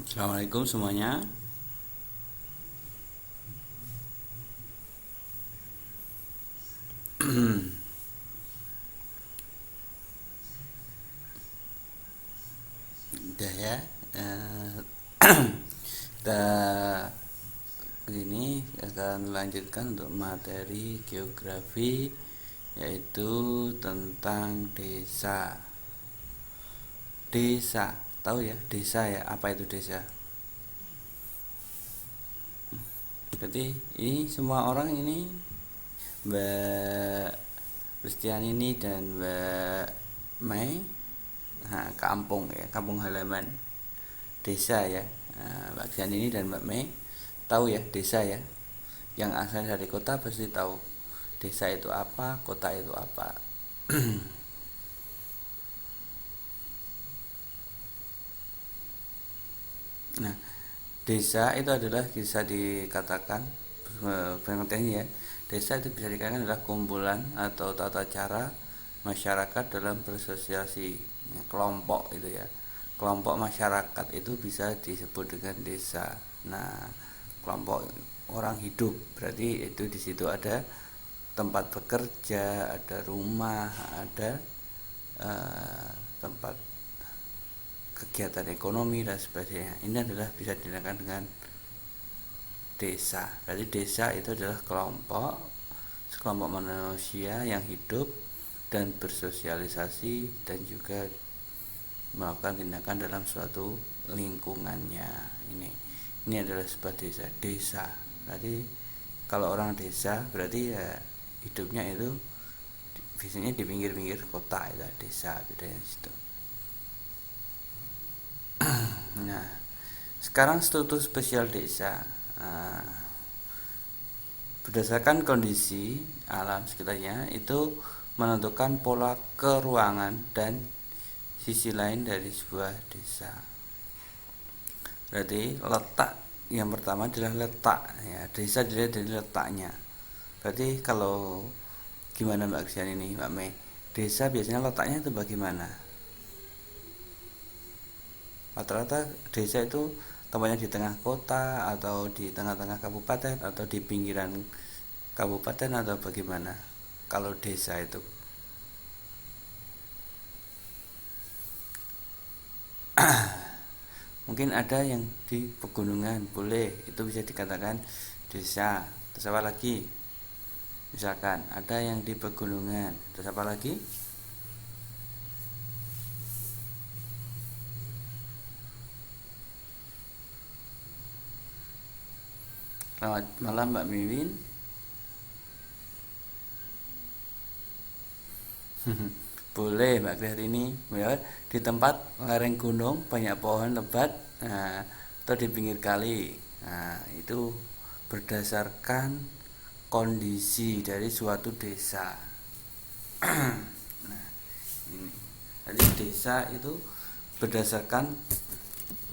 Assalamualaikum semuanya. Udah ya. eh, kita ini akan melanjutkan untuk materi geografi, yaitu tentang desa. Desa, tahu ya desa ya? Apa itu desa? Jadi ini semua orang ini, Mbak Kristiani ini dan Mbak Mei, nah, kampung ya, kampung halaman desa ya. Nah, Mbak Kristiani ini dan Mbak Mei tahu ya desa ya. Yang asal dari kota pasti tahu desa itu apa, kota itu apa. Nah, desa itu adalah bisa dikatakan, pengertiannya ya, desa itu bisa dikatakan adalah kumpulan atau tata cara masyarakat dalam bersosialisasi, ya, kelompok itu ya. Kelompok masyarakat itu bisa disebut dengan desa. Nah, kelompok orang hidup berarti itu di situ ada tempat bekerja, ada rumah, ada tempat kegiatan ekonomi dan sebagainya. Ini adalah bisa dinamakan dengan desa. Berarti desa itu adalah sekelompok manusia yang hidup dan bersosialisasi dan juga melakukan tindakan dalam suatu lingkungannya. Ini adalah sebuah desa. Desa berarti kalau orang desa berarti ya hidupnya itu biasanya di pinggir-pinggir kota, itu desa, bedanya situ. Nah, sekarang struktur spesial desa, berdasarkan kondisi alam sekitarnya itu menentukan pola keruangan dan sisi lain dari sebuah desa. Berarti letak yang pertama adalah letak ya, desa dilihat dari letaknya. Berarti kalau gimana Mbak Ksian ini, Mbak Mei, desa biasanya letaknya itu bagaimana? Rata-rata desa itu tempatnya di tengah kota atau di tengah-tengah kabupaten atau di pinggiran kabupaten atau bagaimana kalau desa itu? Mungkin ada yang di pegunungan, boleh, itu bisa dikatakan desa. Terus apa lagi? Misalkan ada yang di pegunungan, terus apa lagi? Selamat malam Mbak Miwin. Boleh Mbak ini ya, di tempat lereng gunung banyak pohon lebat, nah, atau di pinggir kali. Nah, itu berdasarkan kondisi dari suatu desa. Nah, ini. Jadi desa itu berdasarkan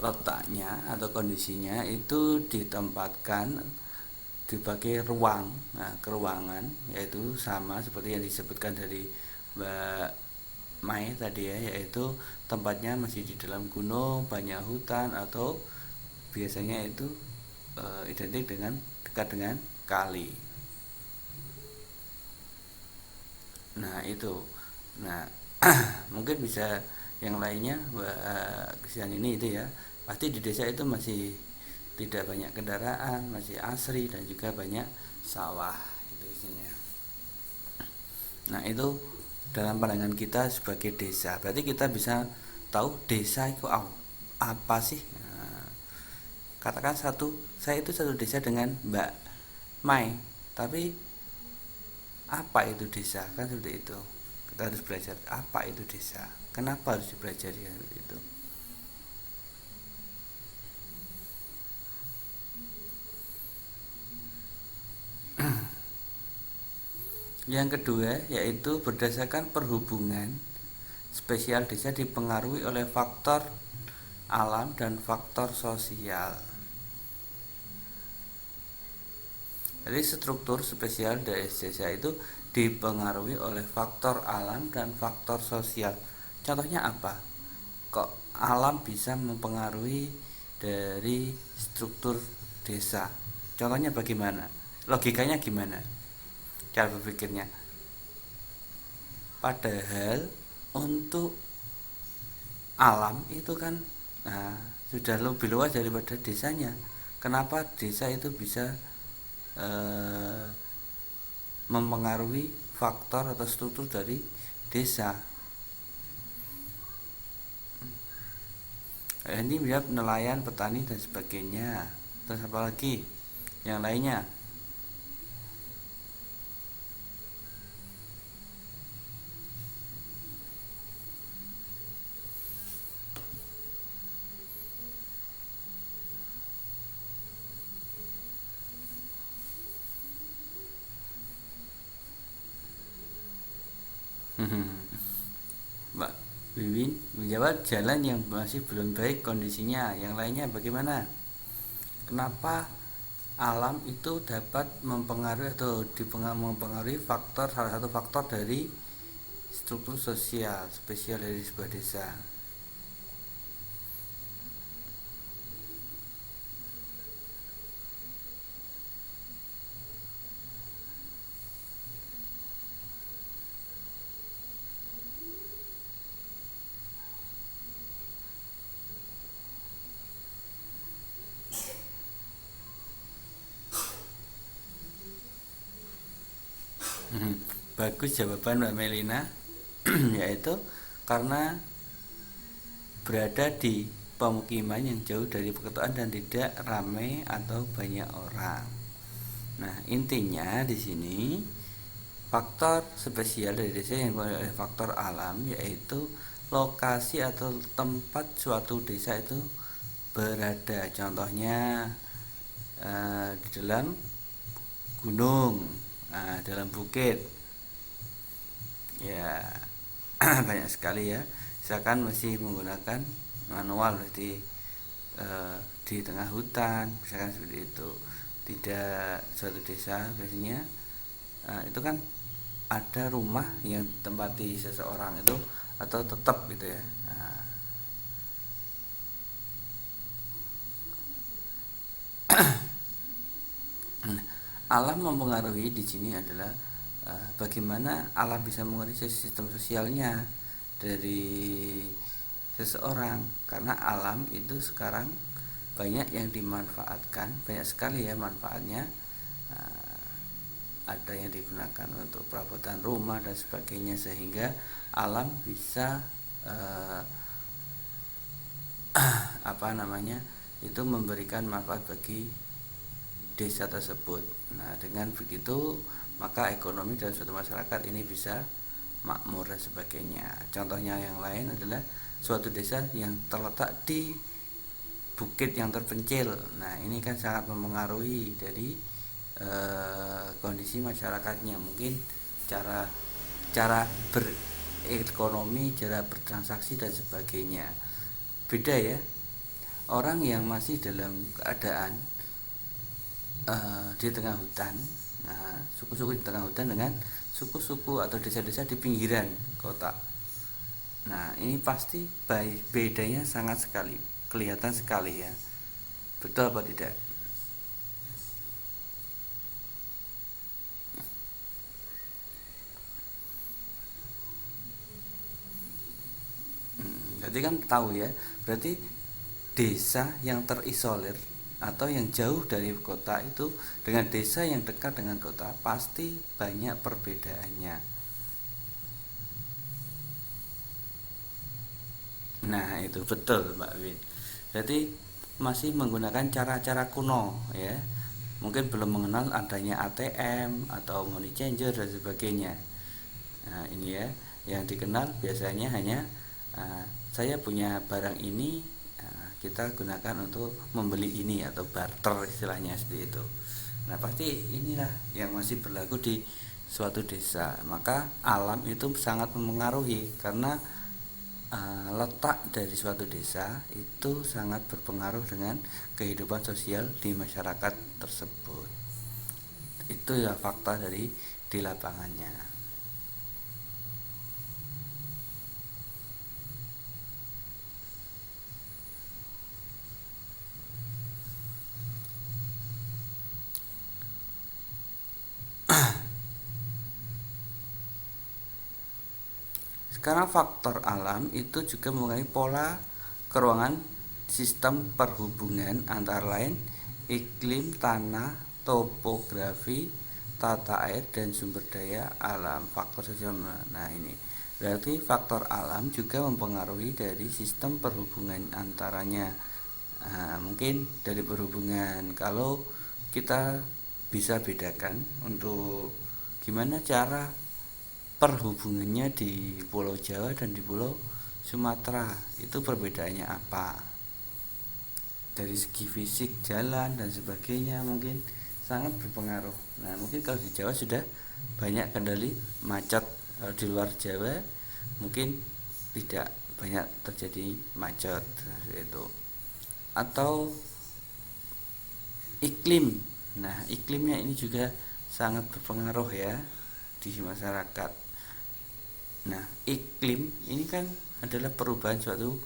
letaknya atau kondisinya itu ditempatkan dipakai ruang, nah keruangan yaitu sama seperti yang disebutkan dari Mbak Mai tadi ya, yaitu tempatnya masih di dalam gunung, banyak hutan, atau biasanya itu identik dengan dekat dengan kali. Nah itu, nah mungkin bisa yang lainnya Mbak kesian ini itu ya, pasti di desa itu masih tidak banyak kendaraan, masih asri dan juga banyak sawah itu isinya. Nah itu dalam pandangan kita sebagai desa, berarti kita bisa tahu desa itu apa sih. Nah, katakan saya itu satu desa dengan Mbak Mai, tapi apa itu desa, kan seperti itu. Kita harus belajar apa itu desa, kenapa harus dipelajari kan seperti itu. Yang kedua yaitu berdasarkan perhubungan spesial desa dipengaruhi oleh faktor alam dan faktor sosial. Jadi struktur spesial dari desa itu dipengaruhi oleh faktor alam dan faktor sosial. Contohnya apa? Kok alam bisa mempengaruhi dari struktur desa. Contohnya bagaimana? Logikanya gimana? Cara berpikirnya. Padahal untuk alam itu kan sudah lebih luas daripada desanya. Kenapa desa itu bisa mempengaruhi faktor atau struktur dari desa? Ini mirip nelayan, petani dan sebagainya. Terus apa lagi? Yang lainnya. Mbak Wiwin menjawab jalan yang masih belum baik kondisinya. Yang lainnya bagaimana? Kenapa alam itu dapat mempengaruhi atau mempengaruhi faktor, salah satu faktor dari struktur sosial spesial dari sebuah desa? Bagus jawaban Mbak Melina. Yaitu karena berada di pemukiman yang jauh dari perkotaan dan tidak ramai atau banyak orang. Nah, intinya di sini faktor spesial dari desa yang dipengaruhi oleh faktor alam, yaitu lokasi atau tempat suatu desa itu berada. Contohnya di dalam gunung, dalam bukit, ya. Banyak sekali ya. Misalkan masih menggunakan manual, berarti di tengah hutan, misalkan seperti itu. Tidak, suatu desa biasanya itu kan ada rumah yang tempati seseorang itu atau tetap gitu ya. Alam mempengaruhi di sini adalah bagaimana alam bisa mengaruhi sistem sosialnya dari seseorang, karena alam itu sekarang banyak yang dimanfaatkan, banyak sekali ya manfaatnya. Ada yang digunakan untuk perabotan rumah dan sebagainya, sehingga alam bisa itu memberikan manfaat bagi desa tersebut. Nah, dengan begitu maka ekonomi dalam suatu masyarakat ini bisa makmur dan sebagainya. Contohnya yang lain adalah suatu desa yang terletak di bukit yang terpencil. Nah, ini kan sangat mempengaruhi dari kondisi masyarakatnya. Mungkin cara berekonomi, cara bertransaksi dan sebagainya. Beda ya. Orang yang masih dalam keadaan di tengah hutan, suku-suku di tengah hutan dengan suku-suku atau desa-desa di pinggiran kota. Nah, ini pasti bedanya sangat sekali, kelihatan sekali ya. Betul apa tidak? Berarti kan tahu ya, berarti desa yang terisolir atau yang jauh dari kota itu dengan desa yang dekat dengan kota pasti banyak perbedaannya. Nah, itu betul Mbak Win. Jadi masih menggunakan cara-cara kuno ya. Mungkin belum mengenal adanya ATM atau money changer dan sebagainya. Nah, ini ya yang dikenal biasanya hanya saya punya barang ini, kita gunakan untuk membeli ini atau barter istilahnya seperti itu. Nah, pasti inilah yang masih berlaku di suatu desa. Maka alam itu sangat mempengaruhi karena letak dari suatu desa itu sangat berpengaruh dengan kehidupan sosial di masyarakat tersebut. Itu ya fakta dari di lapangannya. Sekarang faktor alam itu juga mengenai pola keruangan sistem perhubungan antara lain iklim, tanah, topografi, tata air dan sumber daya alam. Faktor sosial. Nah, ini berarti faktor alam juga mempengaruhi dari sistem perhubungan antaranya. Nah, mungkin dari perhubungan kalau kita bisa bedakan untuk gimana cara perhubungannya di Pulau Jawa dan di Pulau Sumatera, itu perbedaannya apa dari segi fisik jalan dan sebagainya, mungkin sangat berpengaruh. Nah, mungkin kalau di Jawa sudah banyak kendali macet, kalau di luar Jawa mungkin tidak banyak terjadi macet itu. Atau iklim. Nah, iklimnya ini juga sangat berpengaruh ya di masyarakat. Nah, iklim ini kan adalah perubahan suatu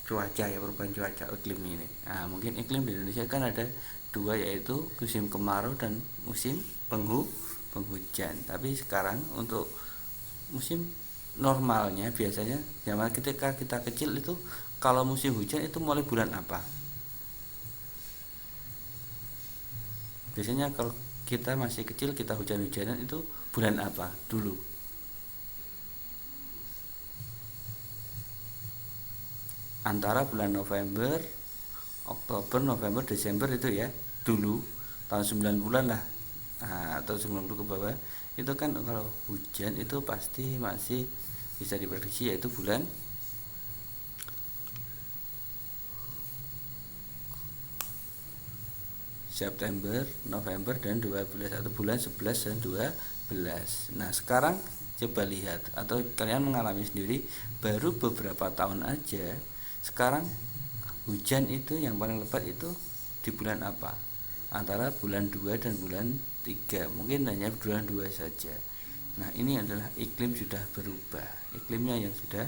cuaca ya, perubahan cuaca iklim ini. Nah, mungkin iklim di Indonesia kan ada dua, yaitu musim kemarau dan musim penghujan. Tapi sekarang untuk musim normalnya biasanya zaman ketika kita kecil itu kalau musim hujan itu mulai bulan apa? Biasanya kalau kita masih kecil kita hujan-hujanan itu bulan apa dulu? Antara bulan November, Oktober, November, Desember itu ya dulu, tahun 9 bulan lah. Nah, atau 90 ke bawah itu kan kalau hujan itu pasti masih bisa diprediksi, yaitu bulan September, November dan 12, atau bulan 11 dan 12. Nah, sekarang coba lihat atau kalian mengalami sendiri baru beberapa tahun aja. Sekarang hujan itu yang paling lebat itu di bulan apa? Antara bulan 2 dan bulan 3. Mungkin hanya bulan 2 saja. Nah, ini adalah iklim sudah berubah. Iklimnya yang sudah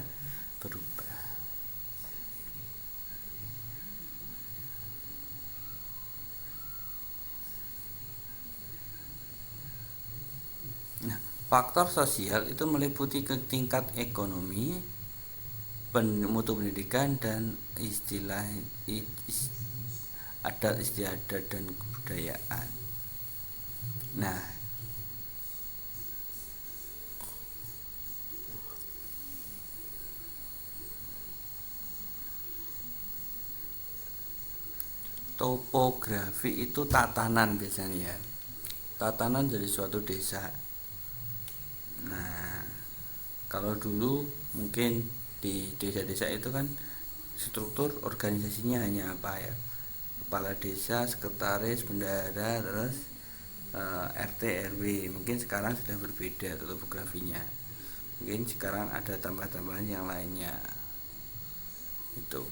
berubah. Nah, faktor sosial itu meliputi ke tingkat ekonomi, mutu pendidikan dan adat istiadat dan kebudayaan. Nah, topografi itu tatanan biasanya ya, tatanan dari suatu desa. Nah, kalau dulu mungkin di desa-desa itu kan struktur organisasinya hanya apa ya, kepala desa, sekretaris, bendahara, terus RT RW. Mungkin sekarang sudah berbeda topografinya, mungkin sekarang ada tambah-tambahan yang lainnya itu.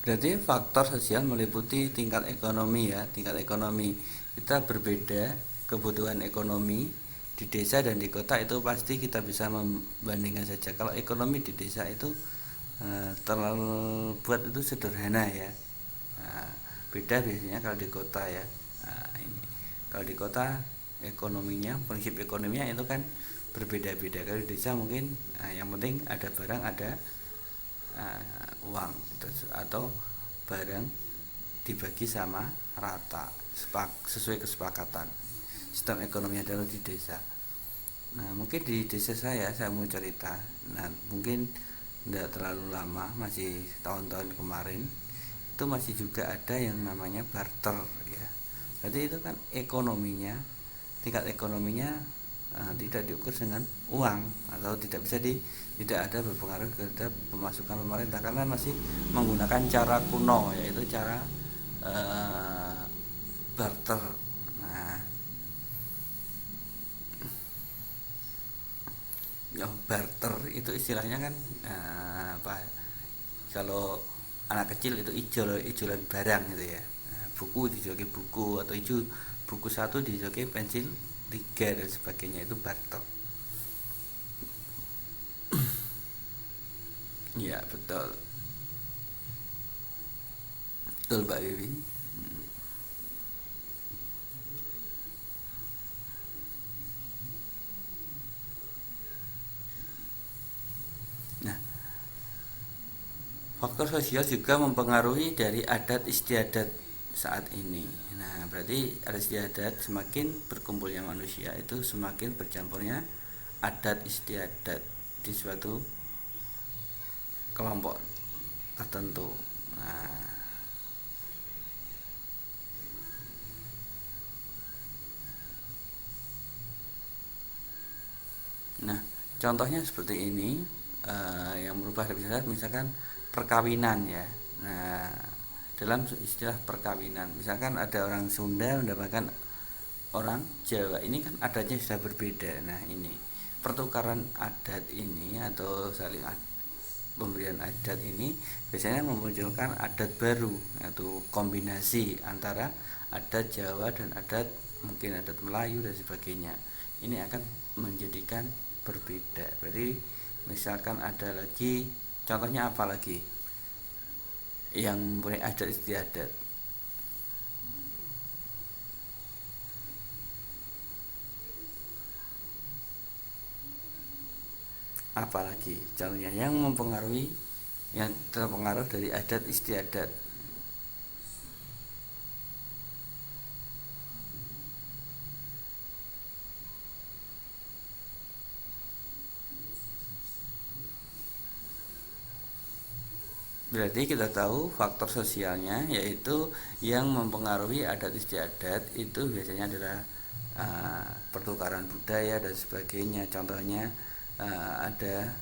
Berarti faktor sosial meliputi tingkat ekonomi ya, tingkat ekonomi. Kita berbeda kebutuhan ekonomi di desa dan di kota, itu pasti kita bisa membandingkan saja. Kalau ekonomi di desa itu terlalu buat itu sederhana ya. Nah, beda biasanya kalau di kota ya. Nah, ini kalau di kota ekonominya, prinsip ekonominya itu kan berbeda-beda. Kalau di desa mungkin yang penting ada barang, ada uang atau barang dibagi sama rata sesuai kesepakatan. Sistem ekonomi adalah di desa. Nah, mungkin di desa saya mau cerita. Nah, mungkin tidak terlalu lama, masih tahun-tahun kemarin itu masih juga ada yang namanya barter ya. Jadi itu kan ekonominya, tingkat ekonominya tidak diukur dengan uang, atau tidak ada berpengaruh terhadap pemasukan pemerintah, karena masih menggunakan cara kuno, yaitu cara barter. Nah, barter itu istilahnya kan apa, kalau anak kecil itu ijolan barang gitu ya. Buku dijoki buku, atau buku satu dijoki pensil tiga dan sebagainya, itu barter. Ya betul, betul Mbak Wiwi. Nah, faktor sosial juga mempengaruhi dari adat istiadat saat ini. Nah, berarti adat istiadat, semakin berkumpulnya manusia itu semakin bercampurnya adat istiadat di suatu kelompok tertentu. Nah, nah, contohnya seperti ini, yang merubah adat istiadat misalkan perkawinan ya. Nah, dalam istilah perkawinan, misalkan ada orang Sunda mendapatkan orang Jawa, ini kan adatnya sudah berbeda. Nah, ini pertukaran adat ini, atau pemberian adat ini biasanya memunculkan adat baru, yaitu kombinasi antara adat Jawa dan mungkin adat Melayu dan sebagainya. Ini akan menjadikan berbeda. Berarti misalkan ada lagi, contohnya apa lagi yang mempunyai adat istiadat, apalagi contohnya yang mempengaruhi, yang terpengaruh dari adat istiadat. Berarti kita tahu faktor sosialnya, yaitu yang mempengaruhi adat istiadat itu biasanya adalah pertukaran budaya dan sebagainya. Contohnya ada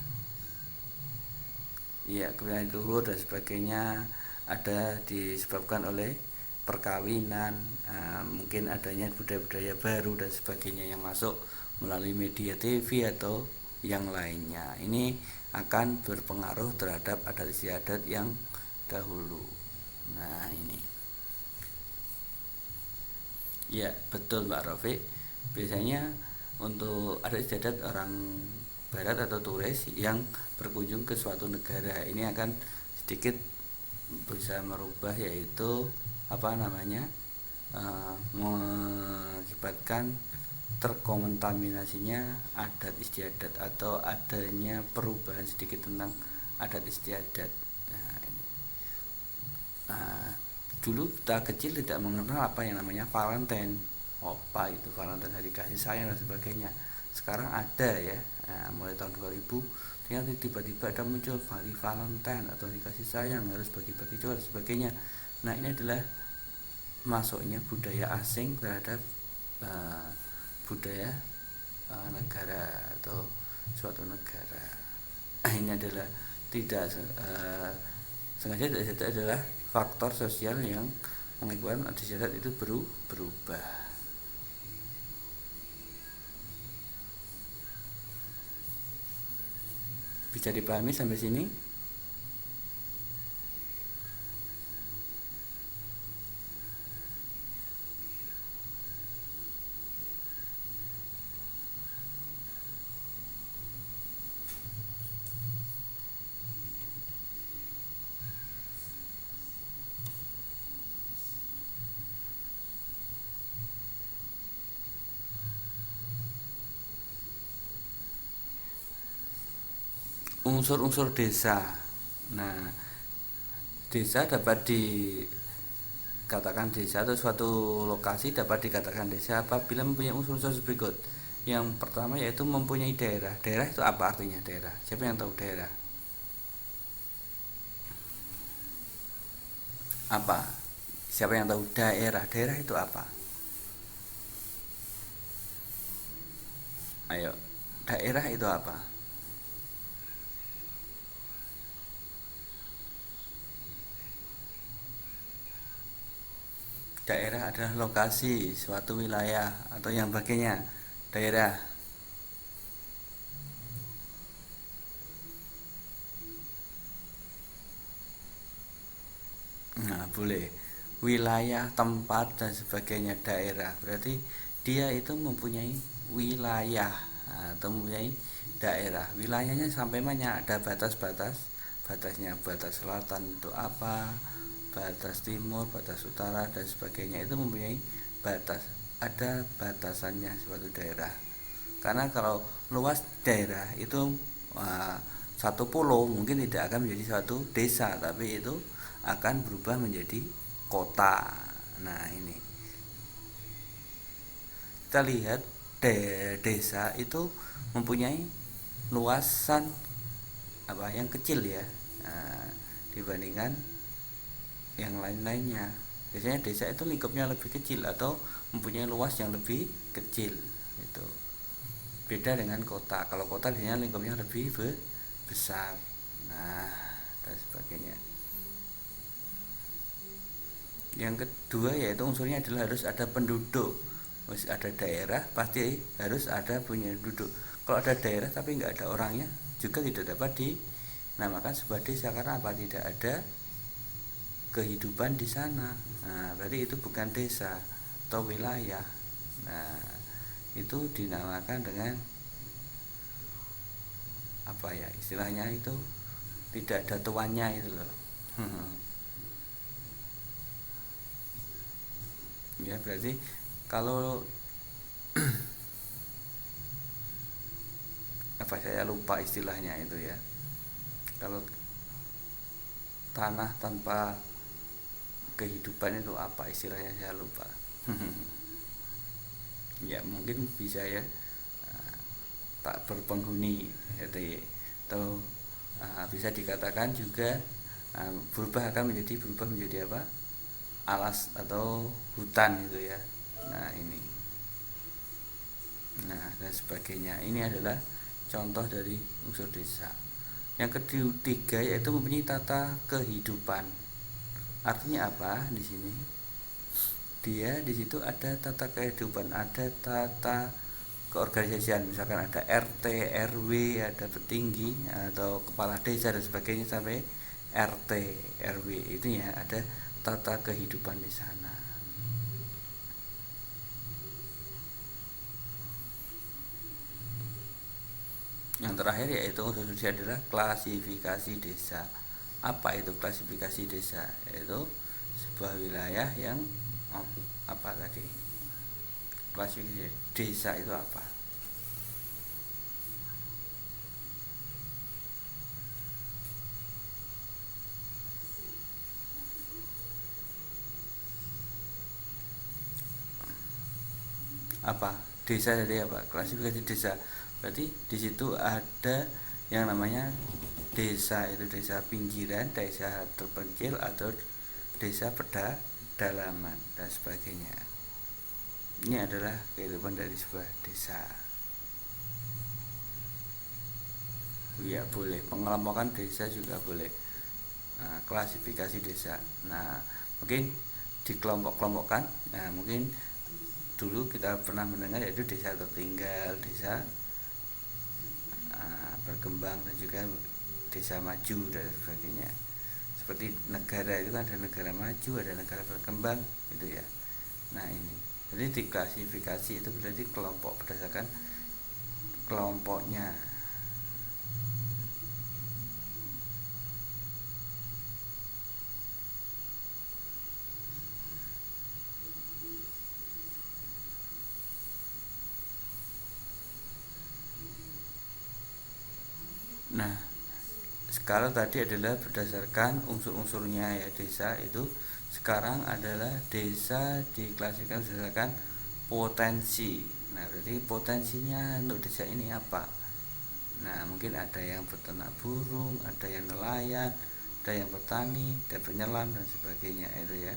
ya kebudayaan luhur dan sebagainya, ada disebabkan oleh perkawinan, mungkin adanya budaya-budaya baru dan sebagainya yang masuk melalui media TV atau yang lainnya. Ini akan berpengaruh terhadap adat istiadat yang dahulu. Nah, ini ya betul Mbak Rafiq. Biasanya untuk adat istiadat orang barat atau turis yang berkunjung ke suatu negara, ini akan sedikit bisa merubah, yaitu apa namanya, mengakibatkan terkontaminasinya adat istiadat, atau adanya perubahan sedikit tentang adat istiadat. Nah, ini. Nah, dulu kita kecil tidak mengenal apa yang namanya Valentine, apa itu Valentine, hari kasih sayang dan sebagainya. Sekarang ada ya, nah, mulai tahun 2000 ternyata tiba-tiba ada muncul hari Valentine atau hari kasih sayang, harus bagi-bagi jual dan sebagainya. Nah, ini adalah masuknya budaya asing terhadap uh, budaya negara atau suatu negara. Ini adalah tidak sengaja, itu adalah faktor sosial yang mengakibatkan adat istiadat itu berubah. Bisa dipahami sampai sini? Unsur-unsur desa. Nah, desa dapat dikatakan desa, atau suatu lokasi dapat dikatakan desa apabila mempunyai unsur-unsur berikut. Yang pertama yaitu mempunyai daerah. Daerah itu apa artinya daerah? Siapa yang tahu daerah? Apa? Siapa yang tahu daerah? Daerah itu apa? Ayo, daerah itu apa? Daerah adalah lokasi suatu wilayah atau yang bagiannya. Daerah. Nah, boleh. Wilayah, tempat dan sebagainya, daerah. Berarti dia itu mempunyai wilayah, atau mempunyai daerah. Wilayahnya sampai mana? Ada batas-batas. Batasnya batas selatan itu apa? Batas timur, batas utara dan sebagainya, itu mempunyai batas. Ada batasannya suatu daerah. Karena kalau luas daerah itu, uh, satu pulau mungkin tidak akan menjadi suatu desa, tapi itu akan berubah menjadi kota. Nah, ini kita lihat desa itu mempunyai luasan apa yang kecil ya, nah, dibandingkan yang lain-lainnya. Biasanya desa itu lingkupnya lebih kecil atau mempunyai luas yang lebih kecil. Itu beda dengan kota. Kalau kota biasanya lingkupnya lebih besar. Nah, dan sebagainya. Yang kedua yaitu unsurnya adalah harus ada penduduk. Masih ada daerah pasti harus ada punya penduduk. Kalau ada daerah tapi nggak ada orangnya juga tidak dapat dinamakan sebuah desa, karena apa? Tidak ada kehidupan di sana. Nah, berarti itu bukan desa atau wilayah. Nah, itu dinamakan dengan apa ya, istilahnya itu tidak ada tuannya itu loh. Ya, berarti kalau apa, saya lupa istilahnya itu ya. Kalau tanah tanpa kehidupan itu apa istilahnya, saya lupa. Ya mungkin bisa ya, tak berpenghuni jadi, atau bisa dikatakan juga berubah menjadi apa, alas atau hutan itu ya. Nah, ini, nah dan sebagainya, ini adalah contoh dari unsur desa. Yang ketiga yaitu mempunyai tata kehidupan. Artinya apa di sini? Dia di situ ada tata kehidupan, ada tata keorganisasian, misalkan ada RT, RW, ada petinggi atau kepala desa dan sebagainya sampai RT, RW, itu ya ada tata kehidupan di sana. Yang terakhir yaitu unsur adalah klasifikasi desa. Apa itu klasifikasi desa? Yaitu sebuah wilayah yang apa tadi? Klasifikasi desa itu apa? Apa? Desa jadi apa? Klasifikasi desa. Berarti di situ ada yang namanya desa, itu desa pinggiran, desa terpencil atau desa pedalaman dan sebagainya. Ini adalah kehidupan dari sebuah desa. Ya boleh, pengelompokan desa juga boleh. Nah, klasifikasi desa. Nah, mungkin dikelompok-kelompokkan. Nah, mungkin dulu kita pernah mendengar yaitu desa tertinggal, desa berkembang, dan juga desa maju dan sebagainya. Seperti negara itu kan ada negara maju, ada negara berkembang gitu ya. Nah, ini jadi diklasifikasi itu berarti kelompok berdasarkan kelompoknya. Nah, sekarang tadi adalah berdasarkan unsur-unsurnya ya, desa itu. Sekarang adalah desa diklasifikasikan berdasarkan potensi. Nah, berarti potensinya untuk desa ini apa? Nah, mungkin ada yang peternak burung, ada yang nelayan, ada yang petani, dan penyelam dan sebagainya itu ya.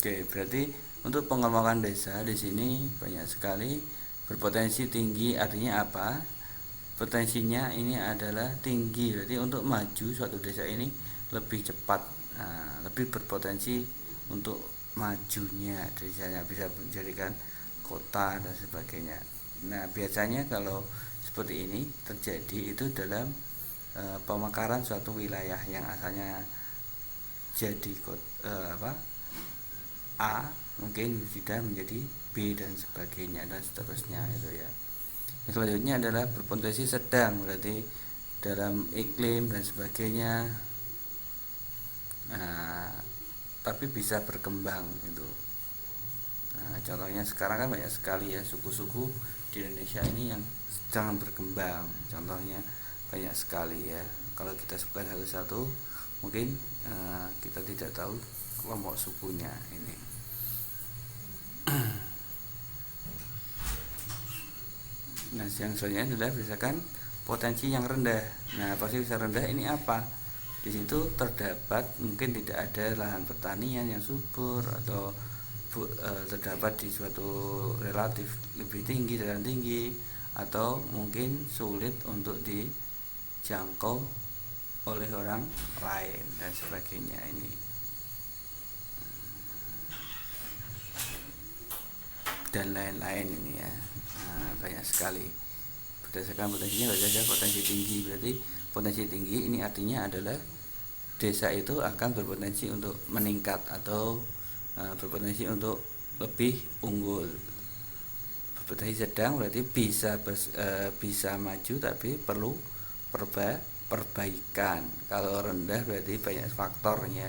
Oke, berarti untuk pengembangan desa di sini banyak sekali berpotensi tinggi. Artinya apa? Potensinya ini adalah tinggi. Berarti untuk maju suatu desa ini lebih cepat, lebih berpotensi untuk majunya desanya, bisa menjadikan kota dan sebagainya. Nah, biasanya kalau seperti ini terjadi itu dalam pemekaran suatu wilayah yang asalnya jadi A mungkin sudah menjadi B dan sebagainya dan seterusnya itu ya. Selanjutnya adalah berpotensi sedang, berarti dalam iklim dan sebagainya, nah, tapi bisa berkembang itu. Nah, contohnya sekarang kan banyak sekali ya suku-suku di Indonesia ini yang sedang berkembang. Contohnya banyak sekali ya. Kalau kita sebutkan satu-satu, mungkin kita tidak tahu kelompok sukunya ini. Nah, yang selanjutnya adalah berdasarkan potensi yang rendah. Nah, potensi yang rendah ini apa? Di situ terdapat mungkin tidak ada lahan pertanian yang subur, atau terdapat di suatu relatif lebih tinggi, dataran tinggi, atau mungkin sulit untuk dijangkau oleh orang lain dan sebagainya ini. Dan lain-lain ini ya. Nah, banyak sekali. Berdasarkan potensinya ada potensi tinggi. Berarti potensi tinggi ini artinya adalah desa itu akan berpotensi untuk meningkat atau berpotensi untuk lebih unggul. Berpotensi sedang berarti bisa maju tapi perlu perbaikan. Kalau rendah berarti banyak faktornya.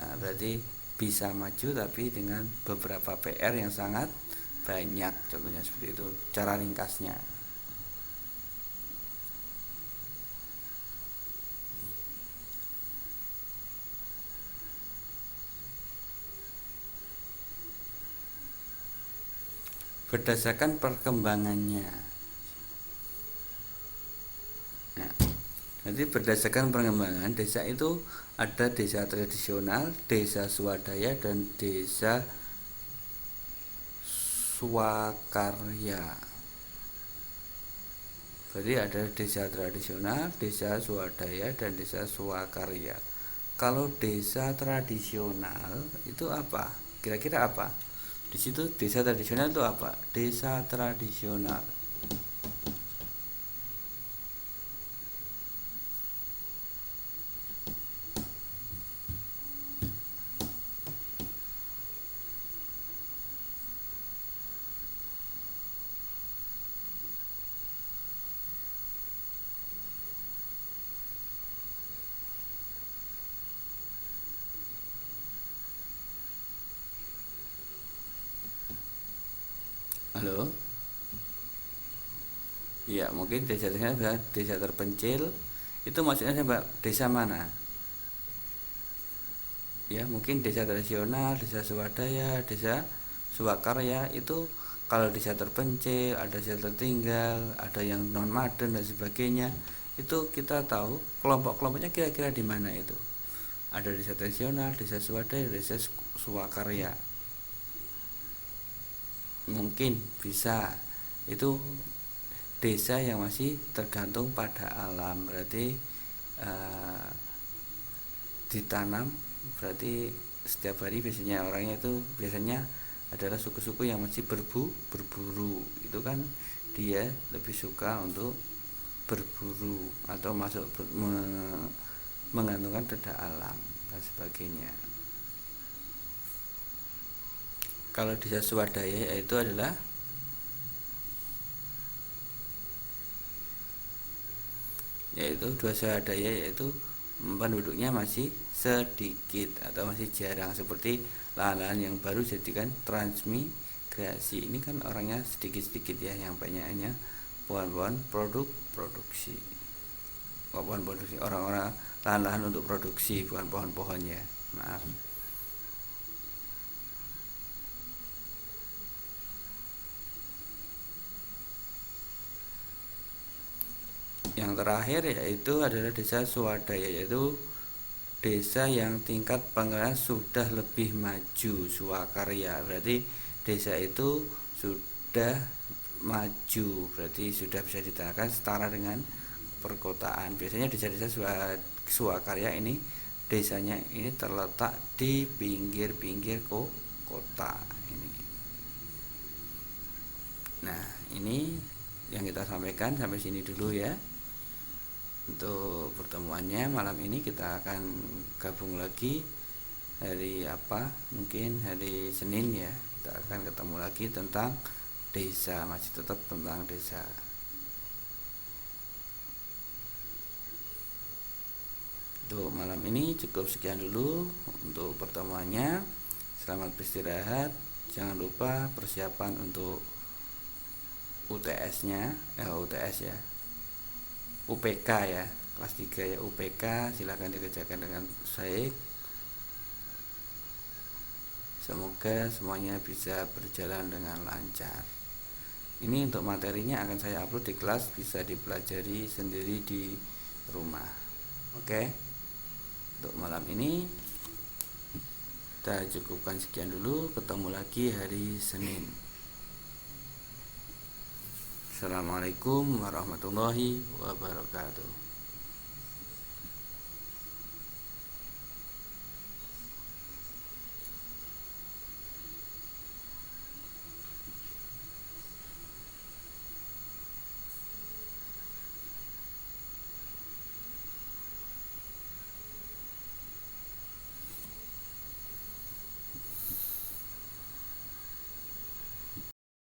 Nah, berarti bisa maju tapi dengan beberapa PR yang sangat banyak, contohnya seperti itu cara ringkasnya. Berdasarkan perkembangannya. Nah, jadi berdasarkan perkembangan desa itu ada desa tradisional, desa swadaya, dan desa swakarya. Berarti ada desa tradisional, desa swadaya, dan desa swakarya. Kalau desa tradisional itu apa? Kira-kira apa? Di situ desa tradisional itu apa? Desa tradisional. Halo? Ya, mungkin desa tradisional, desa terpencil. Itu maksudnya desa mana? Ya, mungkin desa tradisional, desa swadaya, desa swakarya. Itu kalau desa terpencil, ada desa tertinggal, ada yang non madon dan sebagainya. Itu kita tahu kelompok-kelompoknya kira-kira di mana itu. Ada desa tradisional, desa swadaya, desa swakarya. Mungkin bisa itu desa yang masih tergantung pada alam, berarti ditanam, berarti setiap hari biasanya orangnya itu biasanya adalah suku-suku yang masih berburu. Itu kan dia lebih suka untuk berburu atau masuk menggantungkan pada alam dan sebagainya. Kalau desa swadaya itu adalah yaitu desa swadaya, yaitu penduduknya masih sedikit atau masih jarang, seperti lahan-lahan yang baru jadikan transmigrasi. Ini kan orangnya sedikit-sedikit ya, yang banyaknya pohon-pohon produksi orang-orang, lahan-lahan untuk produksi, bukan pohon-pohon ya, maaf. Yang terakhir yaitu adalah desa swadaya, yaitu desa yang tingkat pengenalan sudah lebih maju swakarya. Berarti desa itu sudah maju, berarti sudah bisa dikatakan setara dengan perkotaan. Biasanya desa-desa swakarya ini desanya ini terletak di pinggir-pinggir kota ini. Nah, ini yang kita sampaikan sampai sini dulu ya. Untuk pertemuannya malam ini kita akan gabung lagi hari apa? Mungkin hari Senin ya. Kita akan ketemu lagi tentang desa, masih tetap tentang desa. Untuk malam ini cukup sekian dulu untuk pertemuannya. Selamat beristirahat. Jangan lupa persiapan untuk UTS-nya, UTS ya. UPK ya, kelas 3 ya, UPK silakan dikerjakan dengan baik. Semoga semuanya bisa berjalan dengan lancar. Ini untuk materinya akan saya upload di kelas, bisa dipelajari sendiri di rumah. Oke. Untuk malam ini kita cukupkan sekian dulu, ketemu lagi hari Senin. Assalamualaikum warahmatullahi wabarakatuh.